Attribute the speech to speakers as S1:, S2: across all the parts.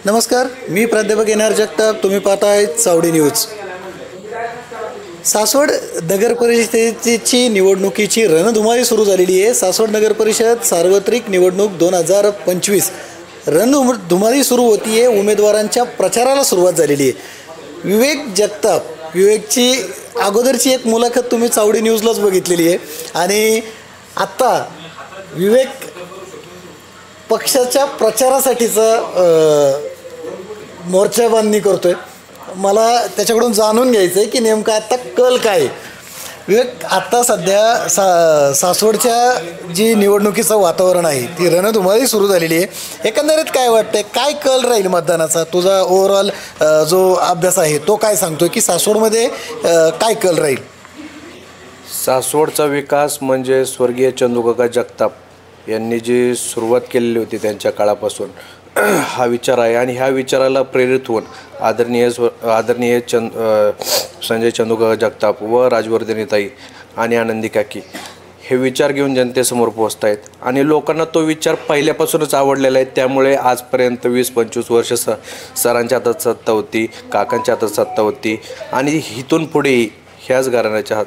S1: नमस्कार, मी प्राध्यापक N R Jagtap. तुम्ही पाहताय चावडी न्यूज. सासवड नगर परिषदेची निवडणुकीची रणधुमाळी सुरू झालेली आहे. सासवड नगर परिषद सार्वत्रिक निवडणूक 2025 रणधुमाळी सुरू होती आहे. उमेदवारांच्या प्रचाराला सुरुवात झालेली आहे. विवेक जगताप, विवेकची अगोदरची एक मुलाखत तुम्ही चावडी न्यूजलाच बघितलेली आहे आणि आत्ता विवेक पक्षाच्या प्रचारासाठीचा मोर्चा बांधणी करतोय. मला त्याच्याकडून जाणून घ्यायचं आहे की नेमकं आत्ता कल काय आहे. विवेक, आत्ता सध्या सासवडच्या जी निवडणुकीचं वातावरण आहे ती रणधुमाळी सुरू झालेली आहे. एकंदरीत काय वाटतंय, काय कल राहील मतदानाचा? तुझा ओव्हरऑल जो अभ्यास आहे तो काय सांगतोय की सासवडमध्ये काय कल राहील?
S2: सासवडचा विकास म्हणजे स्वर्गीय चंदूकाका जगताप यांनी जी सुरुवात केलेली होती त्यांच्या काळापासून हा विचार आहे आणि ह्या विचाराला प्रेरित होऊन आदरणीय संजय चंदूकाका जगताप व राजवर्धनीताई आणि आनंदी काकी हे विचार घेऊन जनतेसमोर पोहोचत आहेत आणि लोकांना तो विचार पहिल्यापासूनच आवडलेला आहे. त्यामुळे आजपर्यंत 20-25 वर्ष सरांच्या हातात सत्ता होती, काकांच्या हातात सत्ता होती आणि इथून पुढेही ह्याच घराण्याच्या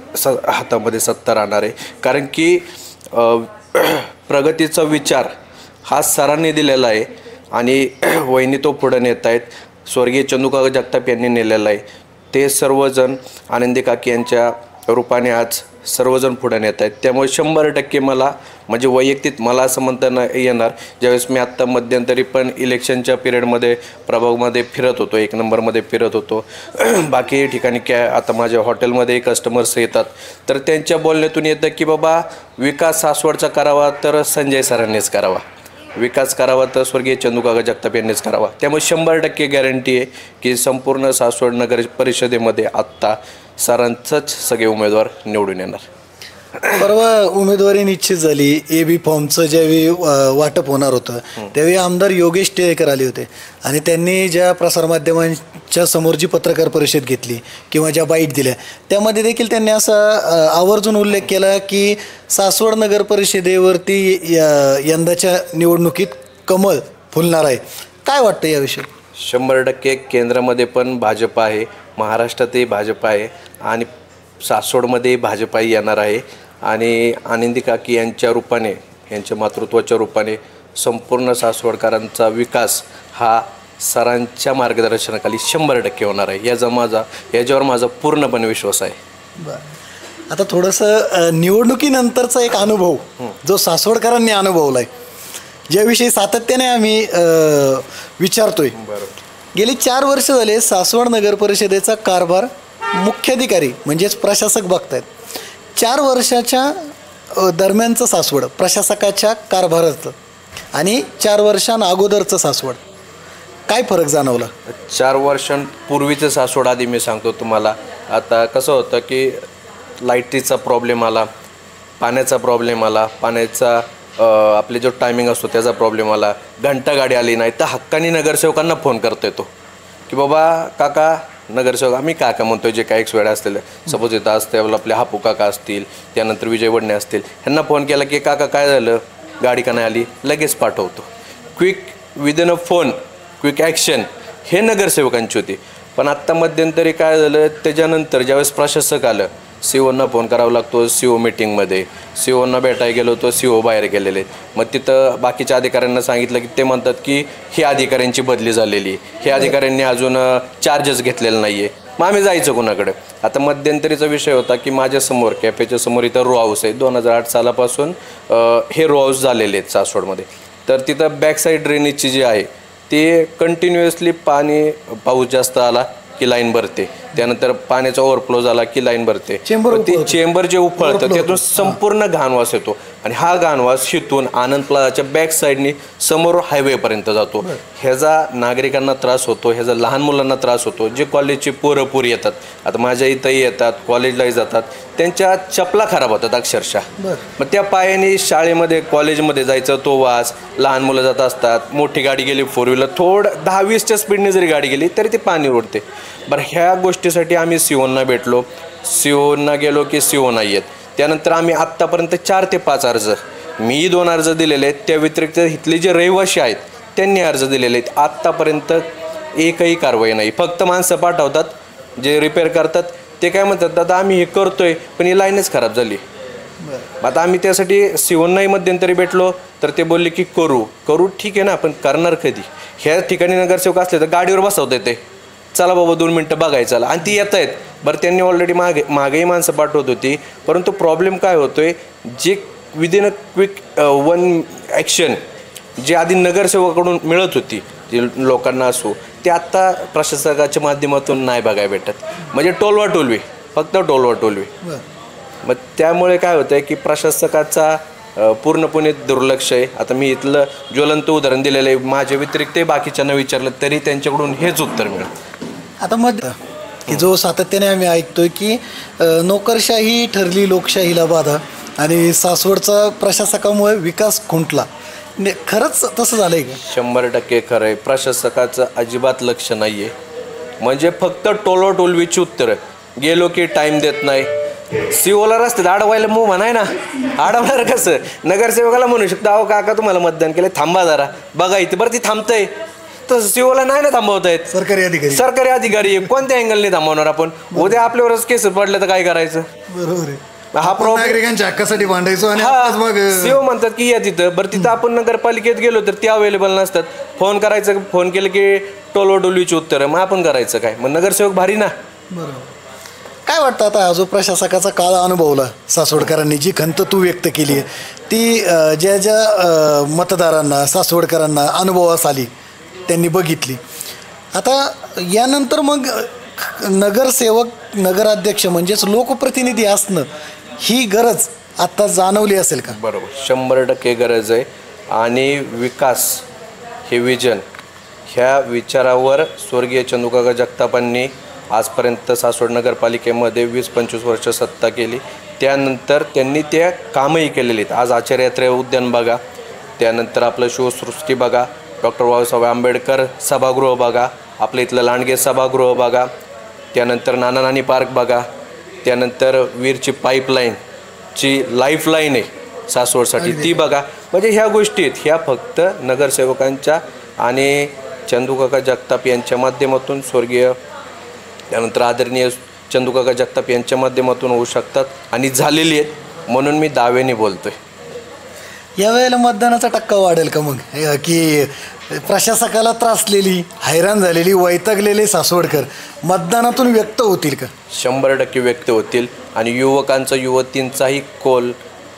S2: हातामध्ये सत्ता राहणार आहे. कारण की प्रगतीचा विचार हा सरांनी दिलेला आहे आणि वहिनी तो पुढे नेत आहेत. स्वर्गीय चंदूकाका जगताप यांनी नेलेला आहे. ते सर्वजण आनंदी काकी यांच्या रूपाने आज सर्वजण पुढे नेत आहेत. त्यामुळे 100% मला म्हणजे वैयक्तिक मला असं म्हणता येणार, ज्यावेळेस मी आत्ता मध्यंतरी पण इलेक्शनच्या पिरियडमध्ये प्रभागमध्ये फिरत होतो, 1 नंबरमध्ये फिरत होतो, बाकी ठिकाणी आता माझ्या हॉटेलमध्ये कस्टमर्स येतात तर त्यांच्या बोलण्यातून येतं की बाबा विकास सासवडचा करावा तर संजय सरांनीच करावा, विकास करावा तर स्वर्गीय चंदूकाका जगताप यांनीच करावा. त्यामुळे 100% गॅरंटी आहे की संपूर्ण सासवड नगर परिषदेमध्ये आत्ता सरांचंच सगळे उमेदवार निवडून येणार.
S1: परवा उमेदवारी निश्चित झाली. AB फॉर्मचं ज्यावेळी वाटप होणार होतं त्यावेळी आमदार योगेश टिळेकर आले होते आणि त्यांनी ज्या प्रसारमाध्यमांच्या समोर जी पत्रकार परिषद घेतली किंवा ज्या बाईट दिल्या त्यामध्ये देखील त्यांनी असा आवर्जून उल्लेख केला की सासवड नगर परिषदेवरती यंदाच्या निवडणुकीत कमळ फुलणार आहे. काय वाटतं याविषयी?
S2: 100% केंद्रामध्ये पण भाजप आहे, महाराष्ट्रातही भाजप आहे आणि सासवडमध्ये भाजपाही येणार आहे आणि आनंदी काकी यांच्या रूपाने, यांच्या मातृत्वाच्या रूपाने संपूर्ण सासवडकरांचा विकास हा सरांच्या मार्गदर्शनाखाली 100% होणार आहे. याच्यावर माझा पूर्णपणे विश्वास आहे.
S1: बरं, आता थोडंसं निवडणुकीनंतरचा एक अनुभव जो सासवडकरांनी अनुभवला आहे ज्याविषयी सातत्याने आम्ही विचारतोय. गेली 4 वर्ष झाले सासवड नगर परिषदेचा कारभार मुख्याधिकारी म्हणजेच प्रशासक बघतायत. 4 वर्षाच्या दरम्यानचं सासवड प्रशासकाच्या कारभाराचं आणि 4 वर्षांअगोदरचं सासवड काय फरक जाणवला?
S2: 4 वर्षांपूर्वीचं सासवड आधी मी सांगतो तुम्हाला. आता कसं होतं की लाईटीचा प्रॉब्लेम आला, पाण्याचा प्रॉब्लेम आला, पाण्याचा आपले जो टायमिंग असतो त्याचा प्रॉब्लेम आला, घंटा गाडी आली नाही तर हक्कानी नगरसेवकांना फोन करता येतो की बाबा काका नगरसेवक, आम्ही काका म्हणतो जे काही वेळा असतील, सपोज इथं असते आपले हापू काका असतील, त्यानंतर विजय वडणे असतील, ह्यांना फोन केला की काका काय झालं, गाडी का नाही आली, लगेच पाठवतो. क्विक विदिन अ फोन, क्विक ॲक्शन हे नगरसेवकांची होती. पण आत्ता मध्यंतरी काय झालं, त्याच्यानंतर ज्यावेळेस प्रशासक आलं CO फोन करावा लागतो, CO मीटिंगमध्ये, CO भेटायला गेलो तो CO बाहेर गेलेले. मग तिथं बाकीच्या अधिकाऱ्यांना सांगितलं की ते म्हणतात की ही अधिकाऱ्यांची बदली झालेली, हे अधिकाऱ्यांनी अजून चार्जेस घेतलेलं नाही आहे. मग आम्ही जायचं कोणाकडे? आता मध्यंतरीचा विषय होता की माझ्यासमोर कॅफेच्या समोर इथं रो हाऊस आहे. 2008 सालापासून हे रो हाऊस झालेले आहेत सासवडमध्ये. तर तिथं बॅकसाईड ड्रेनेजची जी आहे ते कंटिन्युअसली पाऊस जास्त आला की लाईन भरते, त्यानंतर पाण्याचा ओव्हरफ्लो झाला की लाईन भरते. ते चेंबर जे उफळतं त्यातून संपूर्ण घाणवास येतो आणि हा घाणवास शितून आनंद प्लाझाच्या बॅक साईडनी समोर हायवेपर्यंत जातो. ह्याचा नागरिकांना त्रास होतो, ह्याचा लहान मुलांना त्रास होतो. जे कॉलेजचे पोरं येतात, आता माझ्या इथंही येतात, कॉलेजलाही जातात, त्यांच्या चपला खराब होतात अक्षरशः. मग त्या पायाने शाळेमध्ये कॉलेजमध्ये जायचं तो वास, लहान मुलं जात असतात, मोठी गाडी गेली 4 व्हीलर थोडं 10-20च्या स्पीडने जरी गाडी गेली तरी ती पाणी उडते. बरं, ह्या गोष्टीसाठी आम्ही COना भेटलो, COना गेलो की CO नाही आहेत. त्यानंतर आम्ही आत्तापर्यंत 4 ते 5 अर्ज, मी 2 अर्ज दिलेले आहेत. त्या व्यतिरिक्त इथले जे रहिवासी आहेत त्यांनी अर्ज दिलेले आहेत. आत्तापर्यंत एकही कारवाई नाही. फक्त माणसं पाठवतात जे रिपेअर करतात, ते काय म्हणतात दादा आम्ही हे करतोय पण ही लाईनच खराब झाली. आता आम्ही त्यासाठी सिवन्नाही मध्यंतरी भेटलो तर ते बोलले की करू ठीक आहे ना, पण करणार कधी? ह्या ठिकाणी नगरसेवक असले तर गाडीवर बसवता येते, चला बाबा 2 मिनटं बघायचं आणि ती येत आहेत. बरं त्यांनी ऑलरेडी मागेही माणसं पाठवत होती, परंतु प्रॉब्लेम काय होतोय, जे विदिन अ क्विक 1 ॲक्शन जे आधी नगरसेवकाकडून मिळत होती जे लोकांना असो, ते आत्ता प्रशासकाच्या माध्यमातून नाही बघायला भेटत. म्हणजे टोलवाटोलवी, फक्त टोलवाटोलवी. मग त्यामुळे काय होतं आहे की प्रशासकाचा पूर्णपणे दुर्लक्ष आहे. आता मी इथलं ज्वलंत उदाहरण दिलेलं आहे. माझ्या व्यतिरिक्त बाकीच्यांना विचारलं तरी त्यांच्याकडून हेच उत्तर मिळतं.
S1: आता मग की जो सातत्याने आम्ही ऐकतोय की नोकरशाही ठरली लोकशाहीला बाधा आणि सासवडचा प्रशासकामुळे विकास खुंटला, खरंच तसं झालंय का?
S2: 100% खरं आहे. प्रशासकाचं अजिबात लक्ष नाही आहे. म्हणजे फक्त टोलवाटोलवीची उत्तरं, गेलो की टाईम देत नाही. सीओला रस्त्यात अडवायला म्हणाय ना, अडवणार कसं? नगरसेवकाला म्हणू शकतो अहो काका तुम्हाला मतदान केलं, थांबा जरा बघा इथे. बरं ती थांबतंय तर सीओला नाही ना थांबवता येत. सरकारी अधिकारी कोणत्या अँगलने थांबवणार आपण? उद्या आपल्यावरच केस पडले तर काय करायचं?
S1: बरोबर आहे.
S2: हा प्रॉब्लेम
S1: नागरिकांच्या हक्कासाठी भांडायचो आणि मग
S2: सीओ म्हणतात की या तिथं. बरं तिथं आपण नगरपालिकेत गेलो तर ते अवेलेबल नसतात. फोन करायचं, फोन केलं की टोलवाटोलवीची उत्तरं, मग आपण करायचं काय? मग नगरसेवक भारी ना.
S1: बरोबर. काय वाटतं आता हा जो प्रशासकाचा काळ अनुभवला सासवडकरांनी, जी खंत तू व्यक्त केली आहे ती ज्या ज्या मतदारांना सासवडकरांना अनुभवास आली त्यांनी बघितली, आता यानंतर मग नगरसेवक नगराध्यक्ष म्हणजेच लोकप्रतिनिधी असणं ही गरज आत्ता जाणवली असेल का?
S2: बरोबर, 100% गरज आहे. आणि विकास हे विजन, ह्या विचारावर स्वर्गीय चंदूकाका जगतापांनी आजपर्यंत सासवड नगरपालिकेमध्ये 20-25 वर्ष सत्ता केली. त्यानंतर त्यांनी त्या कामही केलेली आहेत. आज आचार्य उद्यान बघा, त्यानंतर आपलं शिवसृष्टी बघा, डॉक्टर बाबासाहेब आंबेडकर सभागृह बघा, आपलं इथलं लांडगे सभागृह बघा, त्यानंतर नाना नानी पार्क बघा, त्यानंतर वीरची पाईपलाईनची लाईफलाईन आहे सासवडसाठी ती बघा. म्हणजे ह्या गोष्टी आहेत, ह्या फक्त नगरसेवकांच्या आणि चंदूकाका जगताप यांच्या माध्यमातून, स्वर्गीय त्यानंतर आदरणीय चंदूकाका जगताप यांच्या माध्यमातून होऊ शकतात आणि झालेली आहेत. म्हणून मी दाव्याने बोलतोय.
S1: यावेळेला मतदानाचा टक्का वाढेल का मग? की प्रशासकाला त्रासलेली, हैराण झालेली, वैतागलेले सासवडकर मतदानातून व्यक्त होतील का?
S2: 100% व्यक्त होतील. आणि युवकांचा युवतींचाही कोल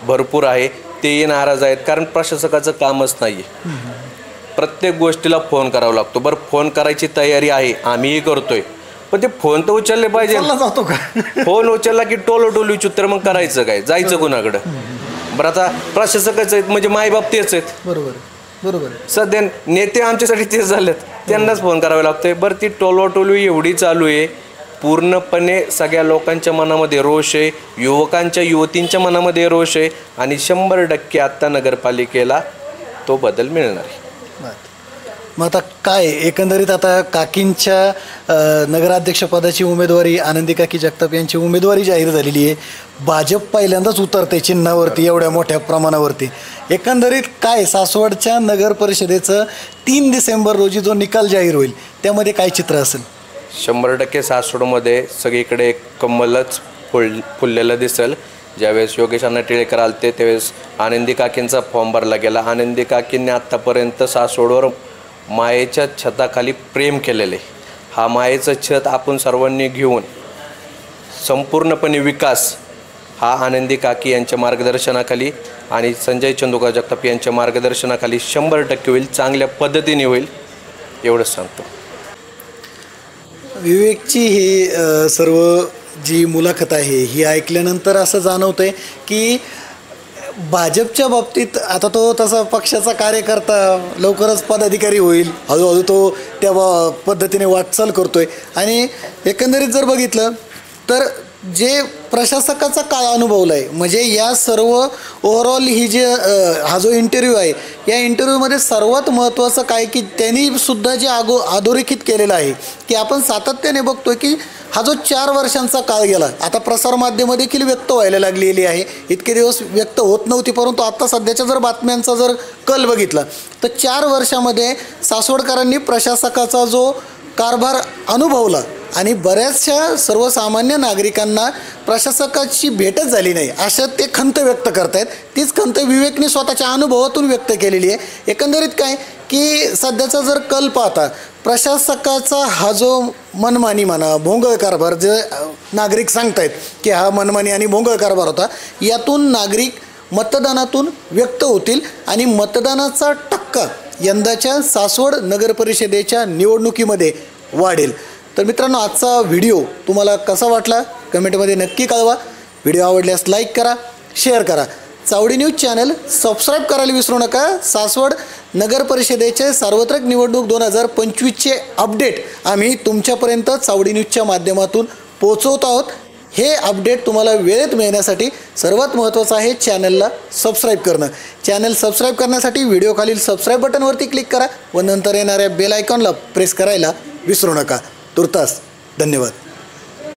S2: भरपूर आहे, तेही नाराज आहेत. कारण प्रशासकाचं कामच नाही आहे. प्रत्येक गोष्टीला फोन करावा लागतो. बरं, फोन करायची तयारी आहे, आम्हीही करतोय, पण ते फोन तर उचलले पाहिजे.
S1: जातो का?
S2: फोन उचलला की टोलटोली चित्र, मग करायचं काय? जायचं कोणाकडं? बरं, आता प्रशासकच आहेत म्हणजे मायबाप तेच आहेत.
S1: बरोबर बरोबर.
S2: सध्या नेते आमच्यासाठी तेच झालेत, त्यांनाच फोन करावे लागतोय. बरं, ती टोलवाटोलवी एवढी चालू आहे, पूर्णपणे सगळ्या लोकांच्या मनामध्ये रोष आहे, युवकांच्या युवतींच्या मनामध्ये रोष आहे. आणि 100% आत्ता नगरपालिकेला तो बदल मिळणार आहे.
S1: मग आता काय एकंदरीत आता काकींच्या नगराध्यक्षपदाची उमेदवारी, आनंदी काकी जगताप यांची उमेदवारी जाहीर झालेली आहे. भाजप पहिल्यांदाच उतरते चिन्हावरती एवढ्या मोठ्या प्रमाणावरती. एकंदरीत काय सासवडच्या नगर परिषदेचं 3 डिसेंबर रोजी जो निकाल जाहीर होईल त्यामध्ये काय चित्र असेल?
S2: 100% सासवडमध्ये सगळीकडे एक कमलच फुललेलं दिसेल. ज्यावेळेस योगेश अण्णा टिळेकर आलते त्यावेळेस आनंदी काकींचा फॉर्म भरला गेला. आनंदी काकींनी आत्तापर्यंत सासवडवर मायेच्या छताखाली प्रेम केलेले. हा मायेचं छत आपण सर्वांनी घेऊन संपूर्णपणे विकास हा आनंदी काकी यांच्या मार्गदर्शनाखाली आणि संजय चंदूकाका जगताप यांच्या मार्गदर्शनाखाली 100% होईल, चांगल्या पद्धतीने होईल, एवढंच सांगतो.
S1: विवेकची ही सर्व जी मुलाखत आहे ही ऐकल्यानंतर असं जाणवतंय की भाजपच्या बाबतीत आता तो तसा पक्षाचा कार्यकर्ता लवकरच पदाधिकारी होईल, हळूहळू तो त्या पद्धतीने वाटचाल करतोय. आणि एकंदरीत जर बघितलं तर जे प्रशासकाचा काळ अनुभवला आहे, म्हणजे या सर्व ओव्हरऑल ही जे हा जो इंटरव्ह्यू आहे या इंटरव्ह्यूमध्ये सर्वात महत्त्वाचं काय की त्यांनी सुद्धा जे अधोरेखित केलेलं आहे की आपण सातत्याने बघतोय की हा जो 4 वर्षांचा काळ गेला, आता प्रसारमाध्यमं देखील व्यक्त व्हायला लागलेली आहे. इतके दिवस व्यक्त होत नव्हती, परंतु आता सध्याच्या जर बातम्यांचा जर कल बघितला तर 4 वर्षामध्ये सासवडकरांनी प्रशासकाचा जो कारभार अनुभवला आणि बऱ्याचशा सर्वसामान्य नागरिकांना प्रशासकाची भेटच झाली नाही असं ते खंत व्यक्त करतायत. तीच खंत विवेकने स्वतःच्या अनुभवातून व्यक्त केलेली आहे. एकंदरीत काय की सध्याचा जर कल पाहता प्रशासकाचा हा जो मनमानी म्हणा भोंगळ कारभार जे नागरिक सांगतायत की हा मनमानी आणि भोंगळ कारभार होता, यातून नागरिक मतदानातून व्यक्त होतील आणि मतदानाचा टक्का यंदाच्या सासवड नगरपरिषदेच्या निवडणुकीमध्ये वाढेल. तर मित्रांनो, आजचा व्हिडिओ तुम्हाला कसा वाटला कमेंटमध्ये नक्की कळवा. व्हिडिओ आवडल्यास लाईक करा, शेअर करा. चावडी न्यूज चॅनल सबस्क्राईब करायला विसरू नका. सासवड नगरपरिषदेचे सार्वत्रिक निवडणूक 2025चे अपडेट आम्ही तुमच्यापर्यंत चावडी न्यूजच्या माध्यमातून पोहोचवत आहोत. हे अपडेट तुम्हाला वेळेत मिळण्यासाठी सर्वात महत्त्वाचं आहे चॅनलला सबस्क्राईब करणं. चॅनल सबस्क्राईब करण्यासाठी व्हिडिओखालील सबस्क्राईब बटनवरती क्लिक करा व नंतर येणाऱ्या बेल आयकॉनला प्रेस करायला विसरू नका. तुर्तास धन्यवाद.